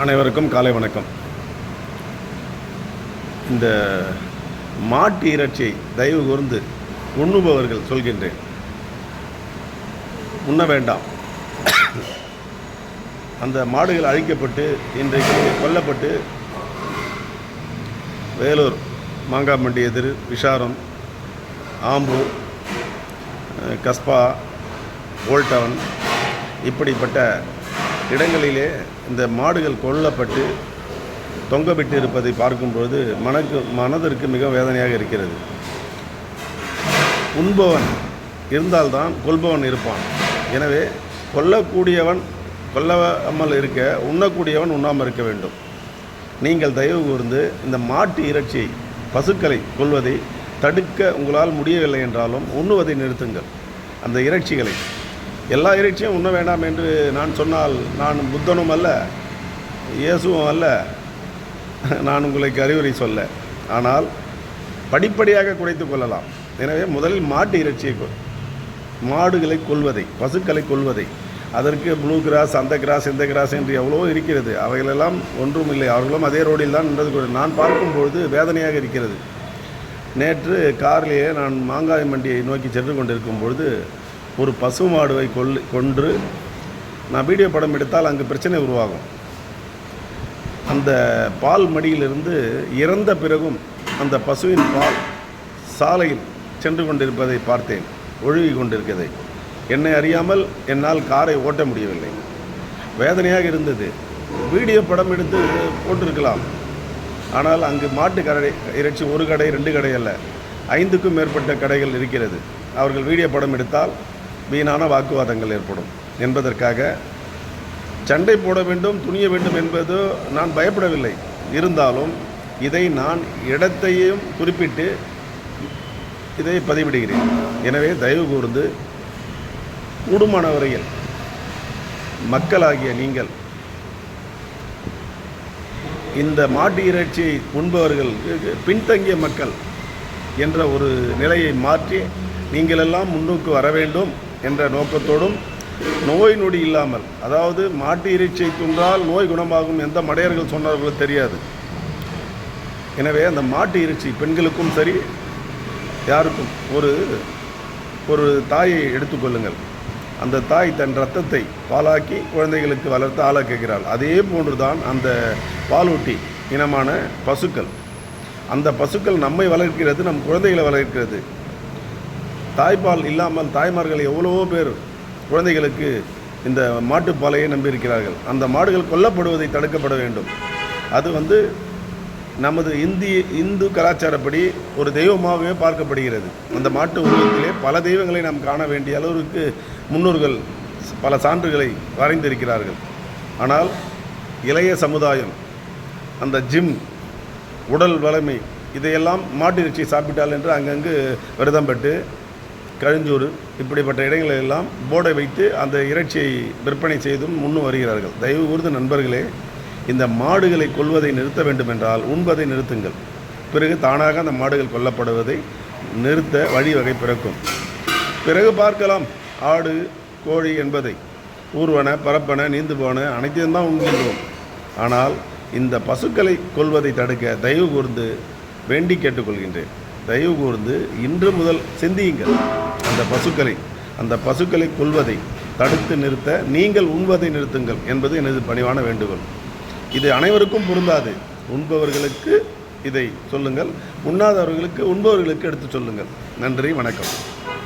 அனைவருக்கும் காலை வணக்கம். இந்த மாட்டு இறைச்சியை தயவு கூர்ந்து உண்ணுபவர்கள் சொல்கின்றேன், உண்ண வேண்டாம். அந்த மாடுகள் அழிக்கப்பட்டு இன்றைக்கு கொல்லப்பட்டு வேலூர் மாங்காமண்டி எதிர், விஷாரம், ஆம்பூர், கஸ்பா, ஓல்டவுன் இப்படிப்பட்ட இடங்களிலே இந்த மாடுகள் கொல்லப்பட்டு தொங்கவிட்டு இருப்பதை பார்க்கும்போது மனதிற்கு மிக வேதனையாக இருக்கிறது. உண்பவன் இருந்தால்தான் கொல்பவன் இருப்பான். எனவே கொல்லக்கூடியவன் கொல்லாமல் இருக்க, உண்ணக்கூடியவன் உண்ணாமல் இருக்க வேண்டும். நீங்கள் தயவு கூர்ந்து இந்த மாட்டு இறைச்சியை, பசுக்களை கொல்வதை தடுக்க உங்களால் முடியவில்லை என்றாலும் உண்ணுவதை நிறுத்துங்கள். அந்த இறைச்சிகளை, எல்லா இறைச்சியும் உண்ண வேண்டாம் என்று நான் சொன்னால் நான் புத்தனும் அல்ல, இயேசுவும் அல்ல, நான் உங்களுக்கு அறிவுரை சொல்ல. ஆனால் படிப்படியாக குறைத்து கொள்ளலாம். எனவே முதலில் மாட்டு இறைச்சியை, மாடுகளை கொல்வதை, பசுக்களை கொல்வதை, அதற்கு ப்ளூ கிராஸ், அந்த கிராஸ், இந்த கிராஸ் என்று எவ்வளோ இருக்கிறது. அவைகளெல்லாம் ஒன்றும் இல்லை. அவர்களும் அதே ரோடில் தான் நின்றது. நான் பார்க்கும்பொழுது வேதனையாக இருக்கிறது. நேற்று காரிலேயே நான் மாங்காய் மண்டியை நோக்கி சென்று கொண்டிருக்கும் பொழுது ஒரு பசு மாடுவை கொன்று நான் வீடியோ படம் எடுத்தால் அங்கு பிரச்சனை உருவாகும். அந்த பால் மடியிலிருந்து இறந்த பிறகும் அந்த பசுவின் பால் சாலையில் சென்று கொண்டிருப்பதை பார்த்தேன், ஒழுகி கொண்டிருக்கிறதை. என்னை அறியாமல் என்னால் காரை ஓட்ட முடியவில்லை. வேதனையாக இருந்தது. வீடியோ படம் எடுத்து போட்டிருக்கலாம். ஆனால் அங்கு மாட்டு கடை இறைச்சி ஒரு கடை, 2 கடை அல்ல, 5க்கும் மேற்பட்ட கடைகள் இருக்கிறது. அவர்கள் வீடியோ படம் எடுத்தால் வீணான வாக்குவாதங்கள் ஏற்படும் என்பதற்காக சண்டை போட வேண்டும், துணிய வேண்டும் என்பது நான் பயப்படவில்லை. இருந்தாலும் இதை நான் இடத்தையும் குறிப்பிட்டு இதை பதிவிடுகிறேன். எனவே தயவு கூர்ந்து கூடுமான வரையில் மக்களாகிய நீங்கள் இந்த மாட்டு இறைச்சியை உண்பவர்கள் பின்தங்கிய மக்கள் என்ற ஒரு நிலையை மாற்றி நீங்களெல்லாம் முன்னுக்கு வர வேண்டும் என்ற நோக்கத்தோடும், நோய் நொடி இல்லாமல், அதாவது மாட்டு இறைச்சியை துன்றால் நோய் குணமாகும் எந்த மடையர்கள் சொன்னார்களோ தெரியாது. எனவே அந்த மாட்டு இறைச்சி பெண்களுக்கும் சரி, யாருக்கும், ஒரு தாயை எடுத்துக்கொள்ளுங்கள். அந்த தாய் தன் இரத்தத்தை பாலாக்கி குழந்தைகளுக்கு வளர்த்து ஆளாக்குகிறாள். அதே போன்றுதான் அந்த பாலூட்டி இனமான பசுக்கள். அந்த பசுக்கள் நம்மை வளர்க்கிறது, நம் குழந்தைகளை வளர்க்கிறது. தாய்ப்பால் இல்லாமல் தாய்மார்கள் எவ்வளவோ பேர் குழந்தைகளுக்கு இந்த மாட்டுப்பாலையை நம்பியிருக்கிறார்கள். அந்த மாடுகள் கொல்லப்படுவதை தடுக்கப்பட வேண்டும். அது நமது இந்து கலாச்சாரப்படி ஒரு தெய்வமாகவே பார்க்கப்படுகிறது. அந்த மாட்டு உருவத்திலே பல தெய்வங்களை நாம் காண வேண்டிய அளவிற்கு முன்னோர்கள் பல சான்றுகளை வரைந்திருக்கிறார்கள். ஆனால் இளைய சமுதாயம், அந்த ஜிம், உடல் வலிமை, இதையெல்லாம் மாட்டு இறைச்சி சாப்பிட்டால் என்று அங்கங்கு விரதம் பெற்று கழிஞ்சூர் இப்படிப்பட்ட இடங்களெல்லாம் போர்டை வைத்து அந்த இறைச்சியை விற்பனை செய்தும் முன்னும் வருகிறார்கள். தயவு கூர்ந்து நண்பர்களே, இந்த மாடுகளை கொல்வதை நிறுத்த வேண்டும் என்றால் உண்பதை நிறுத்துங்கள். பிறகு தானாக அந்த மாடுகள் கொல்லப்படுவதை நிறுத்த வழிவகை பிறக்கும். பிறகு பார்க்கலாம். ஆடு, கோழி என்பதை ஊர்வன, பரப்பன, நீந்து போன அனைத்தையும் தான் உண்கின்றோம். ஆனால் இந்த பசுக்களை கொல்வதை தடுக்க தயவு கூர்ந்து வேண்டி கேட்டுக்கொள்கின்றேன். தயவு கூர்ந்து இன்று முதல் சிந்தியுங்கள். அந்த பசுக்களை கொல்வதை தடுத்து நிறுத்த நீங்கள் உண்பதை நிறுத்துங்கள் என்பது எனது பணிவான வேண்டுகோள். இது அனைவருக்கும் பொருந்தாது. உண்பவர்களுக்கு இதை சொல்லுங்கள், உண்ணாதவர்களுக்கு, உண்பவர்களுக்கு எடுத்து சொல்லுங்கள். நன்றி, வணக்கம்.